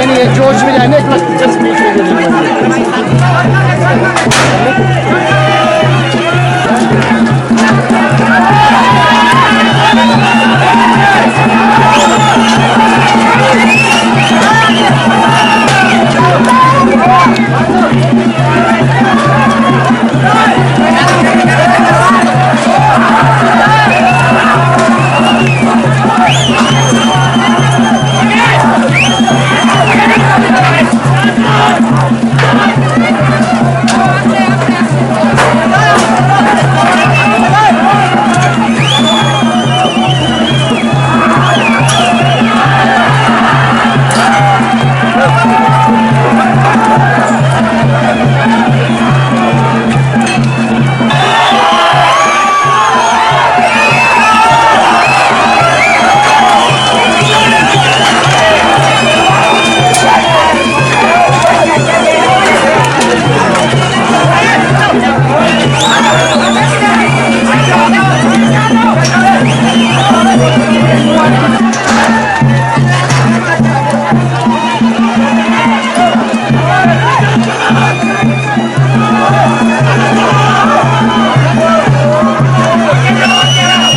नहीं जोश में जाए ना एक वक्त जस्ट बीच में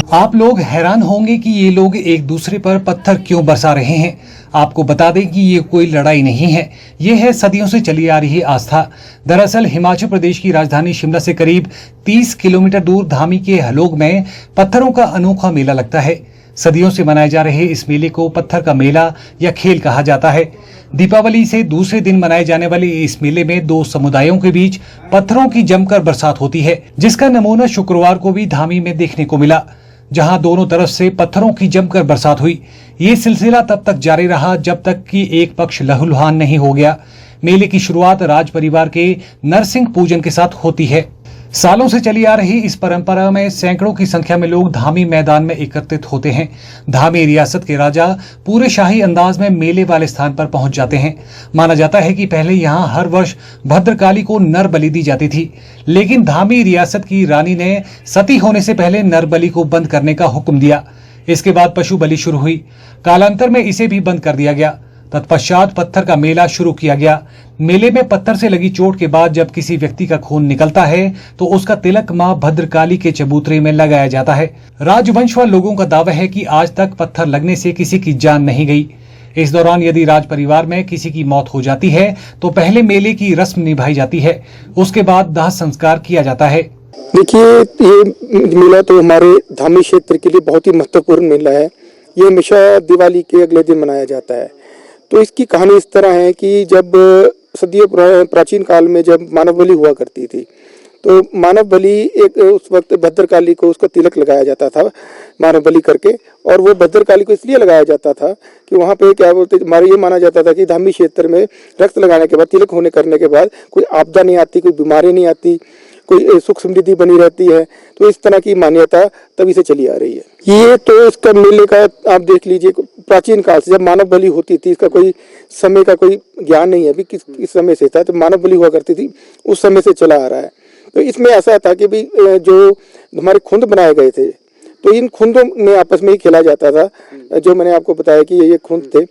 आप लोग हैरान होंगे कि ये लोग एक दूसरे पर पत्थर क्यों बरसा रहे हैं। आपको बता दें कि ये कोई लड़ाई नहीं है, ये है सदियों से चली आ रही आस्था। दरअसल हिमाचल प्रदेश की राजधानी शिमला से करीब 30 किलोमीटर दूर धामी के हलोग में पत्थरों का अनोखा मेला लगता है। सदियों से मनाए जा रहे इस मेले को पत्थर का मेला या खेल कहा जाता है। दीपावली से दूसरे दिन मनाए जाने वाले इस मेले में दो समुदायों के बीच पत्थरों की जमकर बरसात होती है, जिसका नमूना शुक्रवार को भी धामी में देखने को मिला, जहां दोनों तरफ से पत्थरों की जमकर बरसात हुई। ये सिलसिला तब तक जारी रहा जब तक कि एक पक्ष लहूलुहान नहीं हो गया। मेले की शुरुआत राज परिवार के नरसिंह पूजन के साथ होती है। सालों से चली आ रही इस परंपरा में सैकड़ों की संख्या में लोग धामी मैदान में एकत्रित होते हैं। धामी रियासत के राजा पूरे शाही अंदाज में मेले वाले स्थान पर पहुंच जाते हैं। माना जाता है कि पहले यहां हर वर्ष भद्रकाली को नर बलि दी जाती थी, लेकिन धामी रियासत की रानी ने सती होने से पहले नर बलि को बंद करने का हुक्म दिया। इसके बाद पशु बलि शुरू हुई। कालांतर में इसे भी बंद कर दिया गया। तत्पश्चात पत्थर का मेला शुरू किया गया। मेले में पत्थर से लगी चोट के बाद जब किसी व्यक्ति का खून निकलता है तो उसका तिलक मां भद्रकाली के चबूतरे में लगाया जाता है। राजवंश व लोगों का दावा है कि आज तक पत्थर लगने से किसी की जान नहीं गई। इस दौरान यदि राज परिवार में किसी की मौत हो जाती है तो पहले मेले की रस्म निभाई जाती है, उसके बाद दाह संस्कार किया जाता है। देखिए, ये मेला तो हमारे धामी क्षेत्र के लिए बहुत ही महत्वपूर्ण मेला है। ये हमेशा दिवाली के अगले दिन मनाया जाता है। तो इसकी कहानी इस तरह है कि जब सदियों प्राचीन काल में जब मानव बलि हुआ करती थी, तो मानव बलि एक उस वक्त भद्रकाली को उसका तिलक लगाया जाता था मानव बलि करके। और वो भद्रकाली को इसलिए लगाया जाता था कि वहाँ पे क्या बोलते, हमारे ये माना जाता था कि धामी क्षेत्र में रक्त लगाने के बाद, तिलक होने करने के बाद कोई आपदा नहीं आती, कोई बीमारी नहीं आती, कोई सुख समृद्धि बनी रहती है। तो इस तरह की मान्यता तभी से चली आ रही है। ये तो इसका मेले का आप देख लीजिए, प्राचीन काल से जब मानव बलि होती थी, इसका कोई समय का कोई ज्ञान नहीं है अभी किस समय से था, तो मानव बलि हुआ करती थी उस समय से चला आ रहा है। तो इसमें ऐसा था कि भी जो हमारे खुंद बनाए गए थे, तो इन खुंदों में आपस में ही खेला जाता था। जो मैंने आपको बताया कि ये खुंद थे,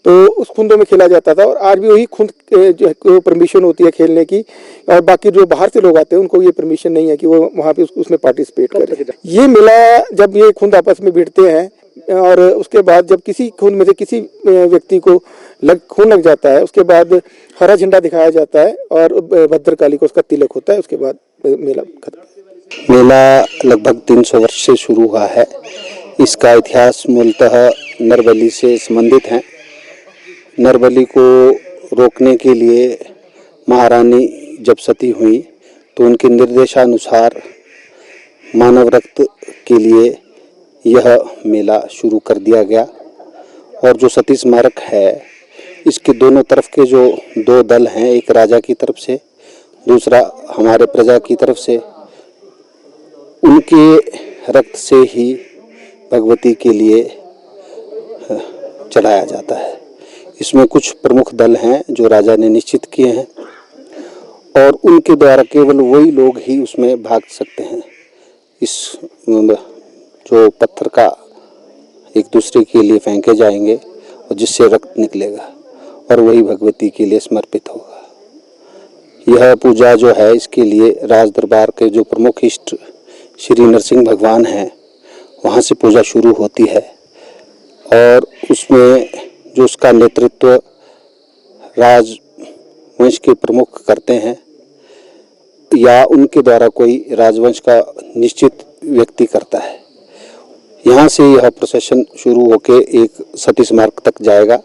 तो उस खुंदों में खेला जाता था। और आज भी वही खुंद जो परमिशन होती है खेलने की, और बाकी जो बाहर से लोग आते हैं उनको ये परमिशन नहीं है कि वो वहाँ पे उसमें पार्टिसिपेट करें। ये मेला जब ये खुंद आपस में भिड़ते हैं और उसके बाद जब किसी खुंद में से किसी व्यक्ति को खून लग जाता है, उसके बाद हरा झंडा दिखाया जाता है और भद्रकाली को उसका तिलक होता है। उसके बाद मेला खत्म। मेला लगभग 300 वर्ष से शुरू हुआ है। इसका इतिहास मूलतः नरबलि से संबंधित है। नरबलि को रोकने के लिए महारानी जब सती हुई तो उनके निर्देशानुसार मानव रक्त के लिए यह मेला शुरू कर दिया गया। और जो सती स्मारक है, इसके दोनों तरफ के जो दो दल हैं, एक राजा की तरफ से, दूसरा हमारे प्रजा की तरफ से उनके रक्त से ही भगवती के लिए चढ़ाया जाता है। इसमें कुछ प्रमुख दल हैं जो राजा ने निश्चित किए हैं और उनके द्वारा केवल वही लोग ही उसमें भाग सकते हैं। इस जो पत्थर का एक दूसरे के लिए फेंके जाएंगे और जिससे रक्त निकलेगा और वही भगवती के लिए समर्पित होगा। यह पूजा जो है इसके लिए राज दरबार के जो प्रमुख इष्ट श्री नरसिंह भगवान हैं वहाँ से पूजा शुरू होती है और उसमें जो उसका नेतृत्व राजवंश के प्रमुख करते हैं या उनके द्वारा कोई राजवंश का निश्चित व्यक्ति करता है। यहाँ से यह प्रोसेशन शुरू होके एक सती स्मारक तक जाएगा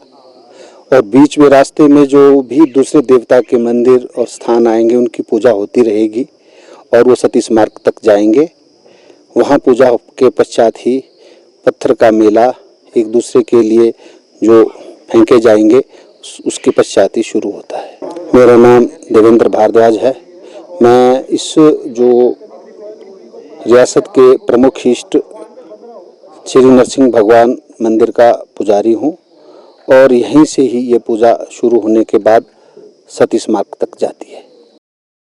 और बीच में रास्ते में जो भी दूसरे देवता के मंदिर और स्थान आएंगे उनकी पूजा होती रहेगी और वो सती स्मारक तक जाएंगे। वहाँ पूजा के पश्चात ही पत्थर का मेला एक दूसरे के लिए जो फेंके जाएंगे उसके पश्चात ही शुरू होता है। मेरा नाम देवेंद्र भारद्वाज है। मैं इस जो रियासत के प्रमुख इष्ट श्री नरसिंह भगवान मंदिर का पुजारी हूँ और यहीं से ही ये पूजा शुरू होने के बाद सती स्मारक तक जाती है।